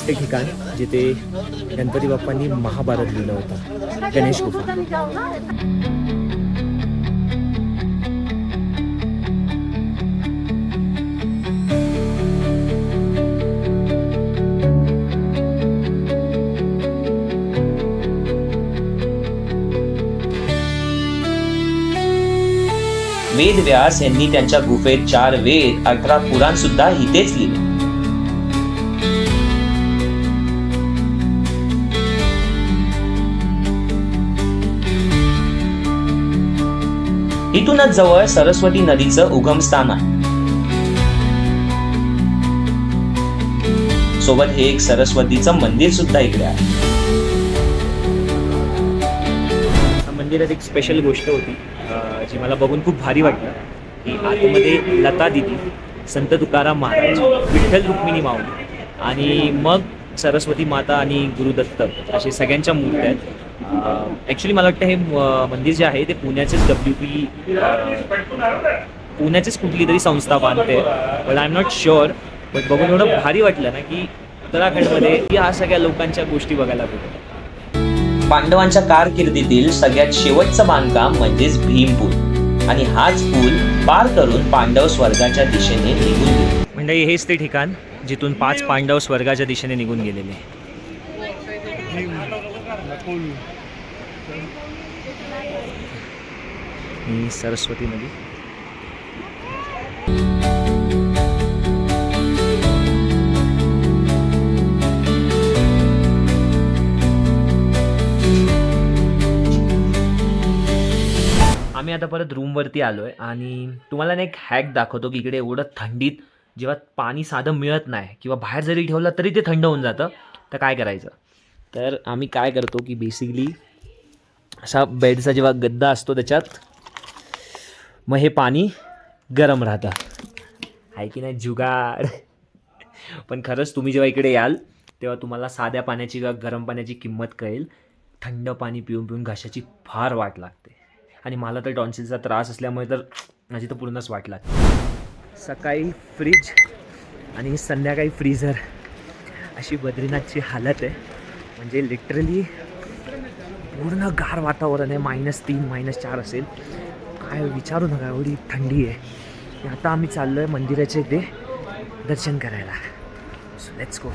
ते ठिकाण जिथे गणपती बाप्पांनी महाभारत लिहिलं होतं, गणेश गुफा. वेदव्यास यांनी त्यांच्या गुफेत 4 वेद 18 पुराण सुद्धा इथेच लिहिले. इथूनच जवळ सरस्वती नदीचं उगमस्थान आहे. सोबत हे एक सरस्वतीचं मंदिर सुद्धा इकडे आहे. मंदिरात एक स्पेशल गोष्ट होती जी मला बघून खूप भारी वाटलं. की आतमध्ये लता दिदी, संत तुकाराम महाराज, विठ्ठल रुक्मिणी माऊली आणि मग सरस्वती माता आणि गुरुदत्त असे सगळ्यांच्या मूर्त्या आहेत. ॲक्च्युली मला वाटतं हे मंदिर जे आहे ते पुण्याचेच पुण्याचीच कुठली तरी संस्था बांधते, but I am not sure. But बघून एवढं भारी वाटलं ना की उत्तराखंडमध्ये या सगळ्या लोकांच्या गोष्टी बघायला भेटतात. पांडवांच्या कारकिर्दीतील सगळ्यात शेवटचं बांधकाम म्हणजेच भीम पूल, आणि हाच पूल पार करून पांडव स्वर्गाच्या दिशेने निघून गेले. म्हणजे हेच ते ठिकाण जिथून 5 पांडव स्वर्गाच्या दिशेने निघून गेलेले. ही सरस्वती नदी. आम्ही आता परत रूमवरती आलोय आणि तुम्हाला ना एक हॅक दाखवतो की इकडे एवढं थंडीत जेव्हा पाणी साधं मिळत नाही किंवा बाहेर जरी ठेवलं तरी ते थंड होऊन जातं, तर काय करायचं. तर आम्ही काय करतो की बेसिकली असा बेडचा जेव्हा गद्दा असतो त्याच्यात मग हे पाणी गरम राहतं, आहे की नाही जुगाड. पण खरंच तुम्ही जेव्हा इकडे याल तेव्हा तुम्हाला साध्या पाण्याची किंवा गरम पाण्याची किंमत कळेल. थंड पाणी पिऊन पिऊन घशाची फार वाट लागते आणि मला तर टॉन्सिलचा त्रास असल्यामुळे तर माझी तर पूर्णच वाट लागते. सकाळी फ्रीज आणि संध्याकाळी फ्रीझर अशी बद्रीनाथची हालत आहे. म्हणजे लिटरली पूर्ण गार वातावरण आहे. -3 -4 असेल, काय विचारू नका, एवढी थंडी आहे. आता आम्ही चाललो आहे मंदिराचे ते दर्शन करायला. So let's go.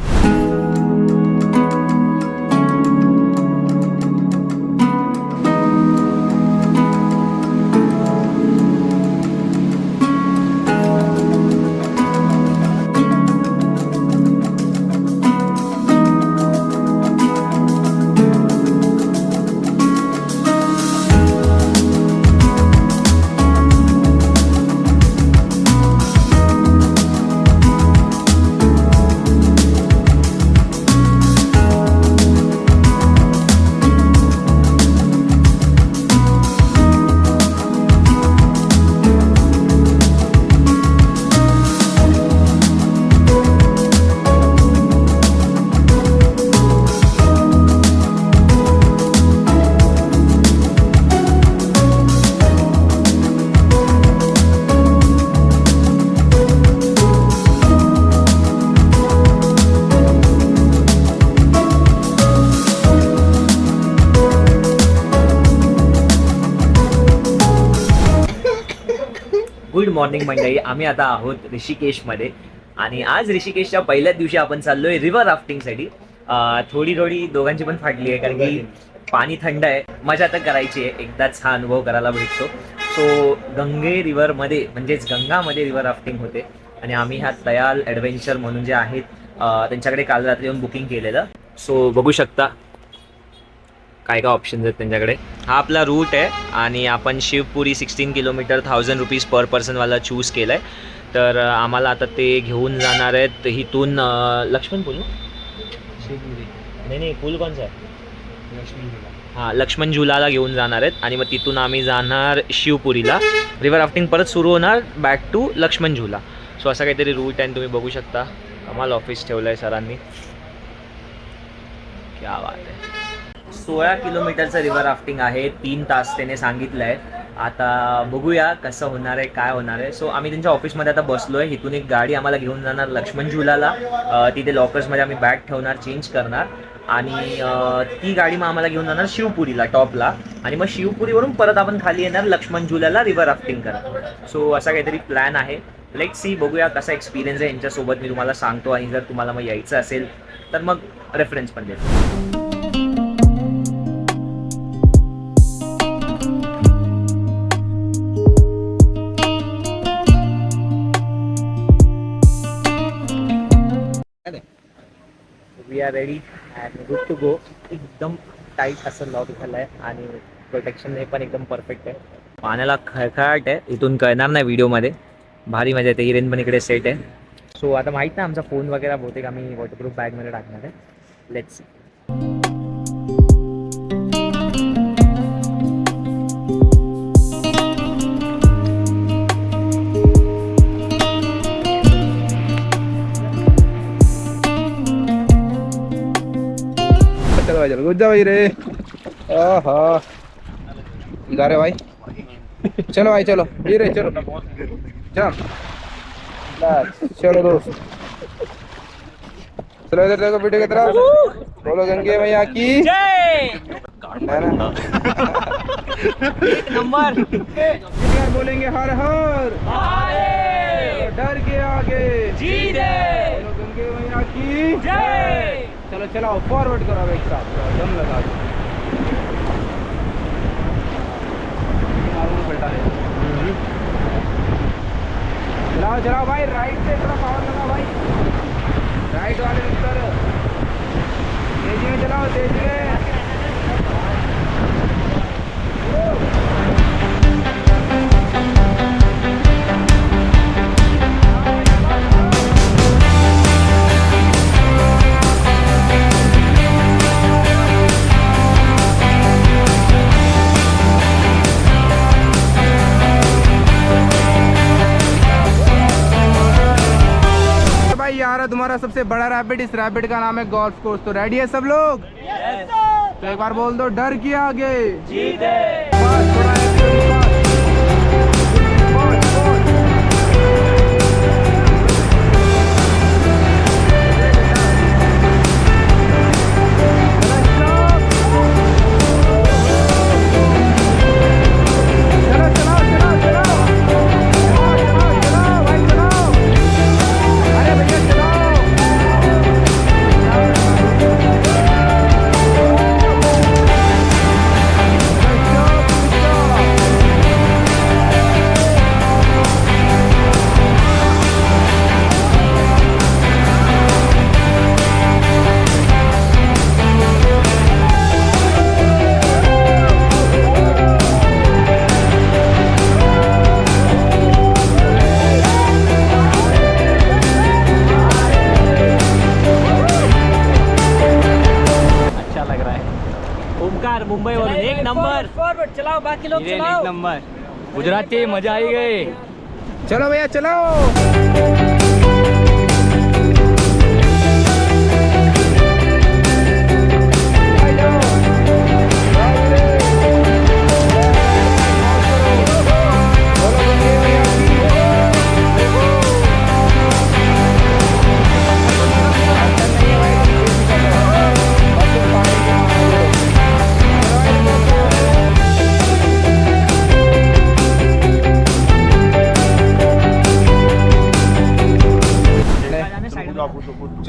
मॉर्निंग मंडळी. आम्ही आता आहोत ऋषिकेशमध्ये आणि आज ऋषिकेशच्या पहिल्याच दिवशी आपण चाललोय रिव्हर राफ्टिंगसाठी. थोडी दोघांची पण फाटली आहे कारण की पाणी थंड आहे. मजा तर करायची आहे, एकदाच हा अनुभव करायला भेटतो. सो गंगे रिव्हरमध्ये म्हणजेच गंगामध्ये रिव्हर राफ्टिंग होते आणि आम्ही ह्या तयाल ॲडव्हेंचर म्हणून जे आहेत त्यांच्याकडे काल रात्री येऊन बुकिंग केलेलं. सो बघू शकता काय काय ऑप्शन्स आहेत त्यांच्याकडे. हा आपला रूट आहे आणि आपण शिवपुरी 16 किलोमीटर 1000 रुपीज पर पर्सनवाला चूज केलं आहे. तर आम्हाला आता ते घेऊन जाणार आहेत इथून लक्ष्मण पूल नाही पूल कोणचा आहे हां लक्ष्मण झुलाला घेऊन जाणार आहेत आणि मग तिथून आम्ही जाणार शिवपुरीला. रिव्हर राफ्टिंग परत सुरू होणार back to Lakshman Jhula. So असा काहीतरी रूट आहे. तुम्ही बघू शकता कमाल ऑफिस ठेवलं आहे सरांनी. क्या बात आहे. 16 किलोमीटरचं रिव्हर राफ्टिंग आहे. 3 तास त्याने सांगितलं आहे. आता बघूया कसं होणार आहे काय होणार आहे. सो आम्ही त्यांच्या ऑफिसमध्ये आता बसलो आहे. इथून एक गाडी आम्हाला घेऊन जाणार लक्ष्मण झुलाला. तिथे लॉकर्समध्ये आम्ही बॅग ठेवणार चेंज करणार आणि ती गाडी मग आम्हाला घेऊन जाणार शिवपुरीला टॉपला आणि मग शिवपुरीवरून परत आपण खाली येणार लक्ष्मण झुलाला रिव्हर राफ्टिंग करणार. सो असा काहीतरी प्लॅन आहे. लेट्स सी बघूया कसा एक्सपिरियन्स आहे यांच्यासोबत मी तुम्हाला सांगतो आणि जर तुम्हाला मग यायचं असेल तर मग रेफरन्स पण देतो. We are ready and good to go. एकदम टाईट असं लॉक झालं आहे आणि प्रोटेक्शन हे पण एकदम परफेक्ट आहे. पाण्याला खळखळाट आहे इथून कळणार नाही व्हिडिओमध्ये. भारी मजा येते. हिरेन पण इकडे सेट आहे. सो आता माहीत नाही आमचा फोन वगैरे बहुतेक आम्ही वॉटरप्रूफ बॅगमध्ये टाकणार आहे. Let's see. चलो गुड जा भाई रे. ओहो जा रे भाई. चलो भाई चलो ये रे चलो चल चलो दोस्त. चलो इधर देखो बेटे की तरफ. बोलो गंगे मैया की जय. एक नंबर. बोलेंगे हर हर महादेव. डर के आगे जीत है. बोलो गंगे मैया की जय. चलो चलाओ फॉरवर्ड करो एक साथ दम लगा दो. चलाओ चलाओ भाई राइट से थोड़ा पावर लगा भाई. राइट वाले उत्तर तेजी में चलाओ तेजी में. तुम्हारा सबसे बड़ा रैपिड. इस रैपिड का नाम है गोल्फ कोर्स. तो रेडी है सब लोग? तो एक बार बोल दो डर के आगे जीत है. मुंबईवरून एक नंबर. फॉरवर्ड चलाओ बाकी लोग चलाओ. एक नंबर. गुजराती मजा आई गई. चलो भैया चलो.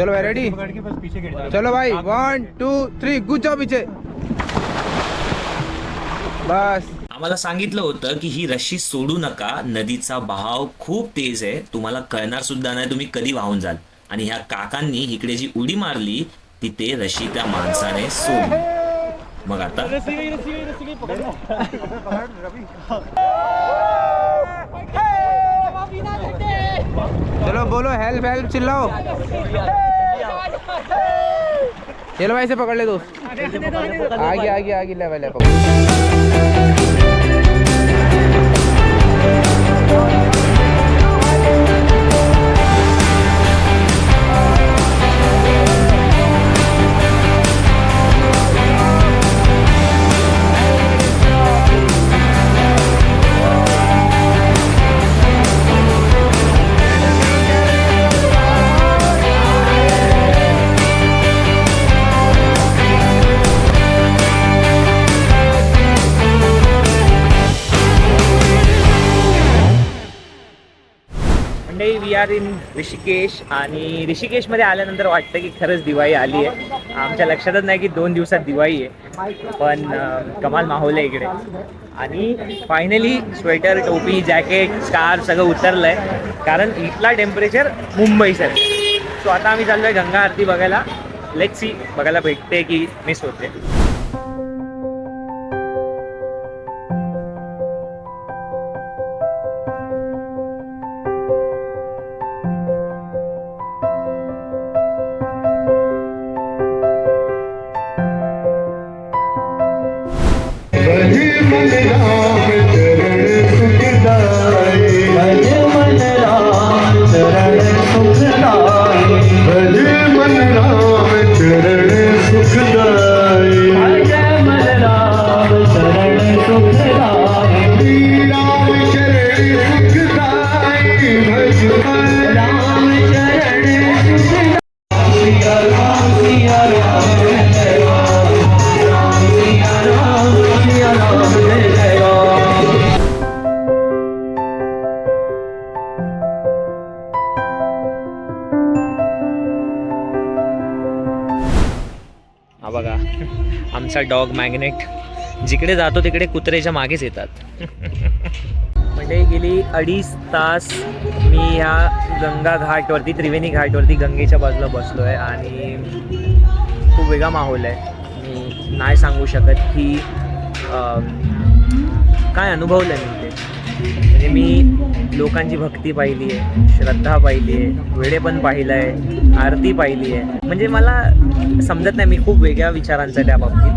चलो भाई रेडी, चलो भाई 1 2 3 गुड जॉब पीछे बस. आम्हाला सांगितलं होतं की ही रशी सोडू नका, नदीचा बहाव खूप तेज आहे, तुम्हाला कळणार सुद्धा नाही तुम्ही कधी वाहून जाल. आणि ह्या काकांनी इकडे जी उडी मारली तिथे रशी त्या माणसाने सोडली. मग आता चलो बोलो हेल्प हेल्प चिल्लाओ. चलो भाई से पकड़ ले दोस्त. आगे आगे आगे लेवल है पकड़. म्हणजे वी आर इन ऋषिकेश आणि ऋषिकेशमध्ये आल्यानंतर वाटतं की खरंच दिवाळी आली आहे. आमच्या लक्षातच नाही की 2 दिवसात दिवाळी आहे, पण कमाल माहोल आहे इकडे. आणि फायनली स्वेटर, टोपी, जॅकेट, स्कार्फ सगळं उतरलं आहे, कारण इथला टेम्परेचर मुंबईचं आहे. सो आता आम्ही चाललो आहे गंगा आरती बघायला. लेट्स सी बघायला भेटते की मिस होते. हा बघा आमचा डॉग मॅग्नेट, जिकडे जातो तिकडे कुत्र्याच्या मागेच येतात. म्हणजे गेली 2.5 तास मी ह्या गंगा घाटवरती, त्रिवेणी घाटवरती गंगेच्या बाजूला बसलो आहे आणि खूप वेगळा माहोल आहे. मी नाही सांगू शकत की काय अनुभवलं आहे मी ते. म्हणजे मी लोकांची भक्ती पाहिली आहे, श्रद्धा पाहिली आहे, वेळेपण पाहिलं आहे, आरती पाहिली आहे. म्हणजे मला समजत नाही, मी खूप वेगळ्या विचारांचा त्या बाबतीत.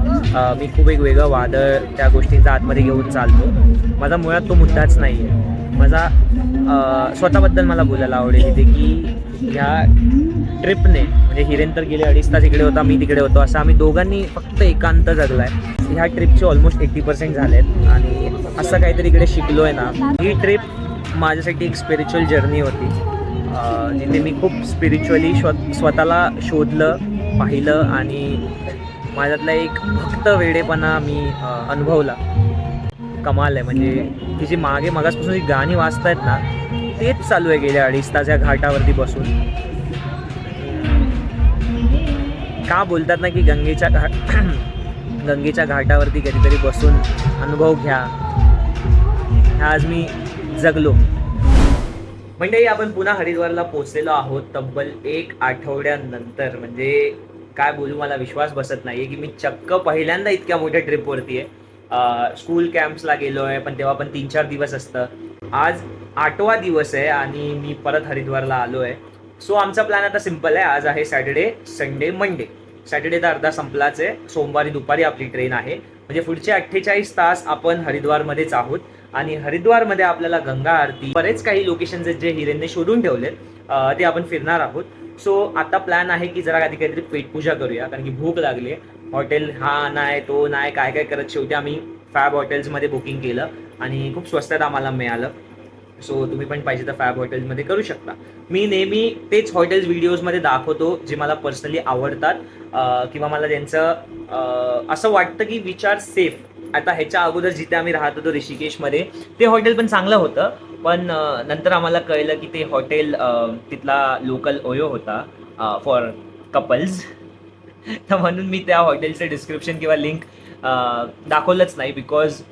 मी खूप एक वेगळं वादळ त्या गोष्टींचा आतमध्ये घेऊन चालतो. माझा मुळात तो मुद्दाच नाही आहे. माझा स्वतःबद्दल मला बोलायला आवडेल इथे की ह्या ट्रिपने, म्हणजे हिरेन तर गेले 2.5 तास इकडे होता, मी तिकडे होतो, असं आम्ही दोघांनी फक्त एकांत जगला आहे. ह्या ट्रिपचे ऑलमोस्ट 80% झाले आहेत आणि असं काहीतरी इकडे शिकलो आहे ना. ही ट्रिप माझ्यासाठी एक स्पिरिच्युअल जर्नी होती, जिथे मी खूप स्पिरिच्युअली स्वतःला शोधलं, पाहिलं आणि माझ्यातला एक फक्त वेडेपणा मी अनुभवला. कमाल आहे. म्हणजे तिची मागे मगासपासून जी गाणी वाजतायत ना, तेच चालू आहे गेल्या 2.5 तास या घाटावरती बसून. का बोलतात ना की गंगेच्या घाटावरती कधीतरी बसून अनुभव घ्या. आज मी जगलो. म्हणजे आपण पुन्हा हरिद्वारला पोहोचलेलो आहोत तब्बल 1 आठवड्यानंतर. म्हणजे काय बोलू, मला विश्वास बसत नाही आहे की मी चक्क पहिल्यांदा इतक्या मोठ्या ट्रिपवरती आहे. स्कूल कॅम्प्सला गेलो आहे, पण तेव्हा पण 3-4 दिवस असतं. आज 8वा दिवस आहे आणि मी परत हरिद्वारला आलो आहे. सो आमचा प्लॅन आता सिम्पल आहे. आज आहे सॅटर्डे, संडे, मंडे. सॅटर्डे तर अर्धा संपलाच आहे. सोमवारी दुपारी आपली ट्रेन आहे. म्हणजे पुढचे 48 तास आपण हरिद्वारमध्येच आहोत आणि हरिद्वारमध्ये आपल्याला गंगा आरती, बरेच काही लोकेशन्स आहेत जे हिरेनने शोधून ठेवलेत, ते आपण फिरणार आहोत. सो आता प्लॅन आहे की जरा काहीतरी पेटपूजा करूया, कारण की भूक लागली आहे. हॉटेल हा नाही तो नाही काय काय करत शेवटी आम्ही फॅब हॉटेल्समध्ये बुकिंग केलं आणि खूप स्वस्तात आम्हाला मिळालं. सो तुम्ही पण पाहिजे तर फॅब हॉटेल्समध्ये करू शकता. मी नेहमी तेच हॉटेल्स व्हिडिओजमध्ये दाखवतो जे मला पर्सनली आवडतात किंवा मला त्यांचं असं वाटतं की विचार सेफ. आता ह्याच्या अगोदर जिथे आम्ही राहत होतो ऋषिकेशमध्ये, ते हॉटेल पण चांगलं होतं, पण नंतर आम्हाला कळलं की ते हॉटेल तिथला लोकल ओयो होता फॉर कपल्स. तर म्हणून मी त्या हॉटेलचं डिस्क्रिप्शन किंवा लिंक दाखवलंच नाही, बिकॉज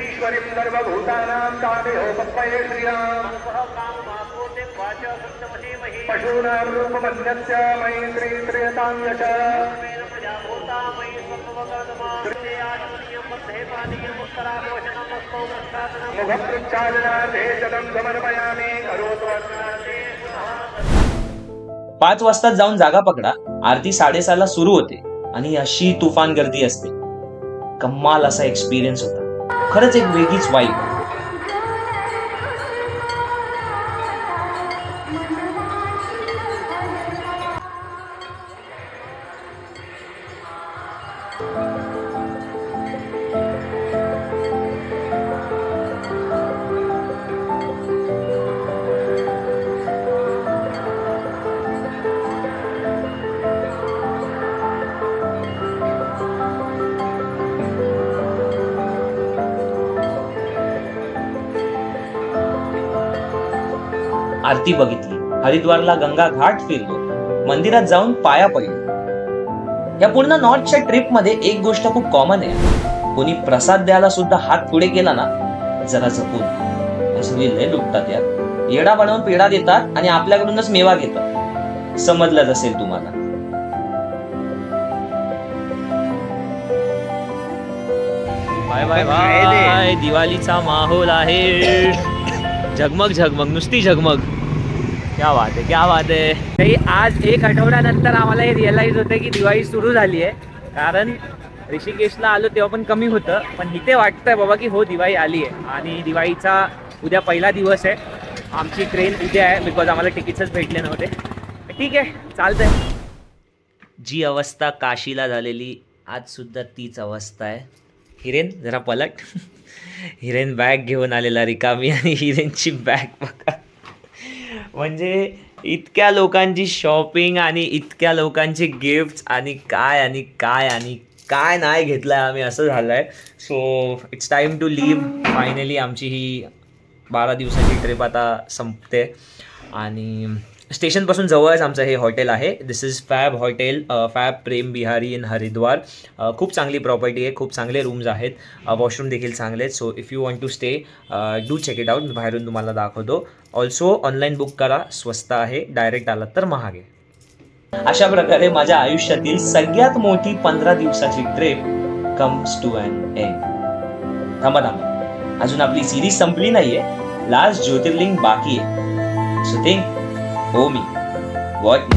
ईश्वरीं सर्वभूतानां तादेहो पप्पये श्रियां पशूनां रूपमन्यस्य मैत्री त्रियतां यश मुखपृच्छादनार्थे जलं समर्पयामि करोतु. 5 वाजता जाऊन जागा पकडा. आरती 6:30ला सुरू होते आणि अशी तुफान गर्दी असते. कमाल असा एक्सपिरियन्स होता. खरंच एक वेगळीच वाईब. आरती बघितली, हरिद्वारला गंगा घाट फिरलो, मंदिरात जाऊन पाया पडलो. या पूर्ण नॉर्थच्या ट्रिप मध्ये एक गोष्ट खूप कॉमन आहे. कोणी प्रसाद द्यायला सुद्धा हात पुढे केला ना, जरा जपून. असली लय लुटतात यार. येडा बनवून पेढा देतात आणि आपल्याकडूनच मेवा घेतात. समजलंच असेल तुम्हाला. Bye bye bye. दिवाळीचा माहोल आहे. झगमग झगमग, नुसती झगमग. क्या बात आहे, क्या बात आहे. तरी आज 1 आठवड्यानंतर आम्हाला हे रिअलाइज होतं की दिवाळी सुरू झाली आहे. कारण ऋषिकेशला आलो तेव्हा पण कमी होतं, पण इथे वाटतंय बाबा की हो दिवाळी आली आहे. आणि दिवाळीचा उद्या पहिला दिवस आहे. आमची ट्रेन उद्या आहे, बिकॉज आम्हाला तिकीट्सच भेटले नव्हते. ठीक आहे, चालतंय. जी अवस्था काशीला झालेली आज सुद्धा तीच अवस्था आहे. हिरेन जरा पलट. हिरेन बॅग घेऊन आलेला रिकामी, आणि हिरेनची बॅग बघा. म्हणजे इतक्या लोकांची शॉपिंग आणि इतक्या लोकांचे गिफ्ट्स आणि काय आणि काय आणि काय नाही घेतलं आहे आम्ही, असं झालं आहे. So it's time to leave. Finally आमची ही 12 दिवसाची ट्रिप आता संपते. आणि स्टेशनपासून जवळच आमचं हे हॉटेल आहे. This is Fab hotel, Fab Prem Bihari in Haridwar. खूप चांगली प्रॉपर्टी आहे, खूप चांगले रूम्स आहेत, वॉशरूम देखील चांगले आहेत. So if you want to stay, do check it out. मी बाहेरून तुम्हाला दाखवतो. ऑल्सो ऑनलाईन बुक करा, स्वस्त आहे. डायरेक्ट आलात तर महाग आहे. अशा प्रकारे माझ्या आयुष्यातील सगळ्यात मोठी 15 दिवसाची trip comes to an end. थांबा, अजून आपली सिरीज संपली नाहीये. लास्ट ज्योतिर्लिंग बाकी आहे. सो थिंक, हो मी वॉट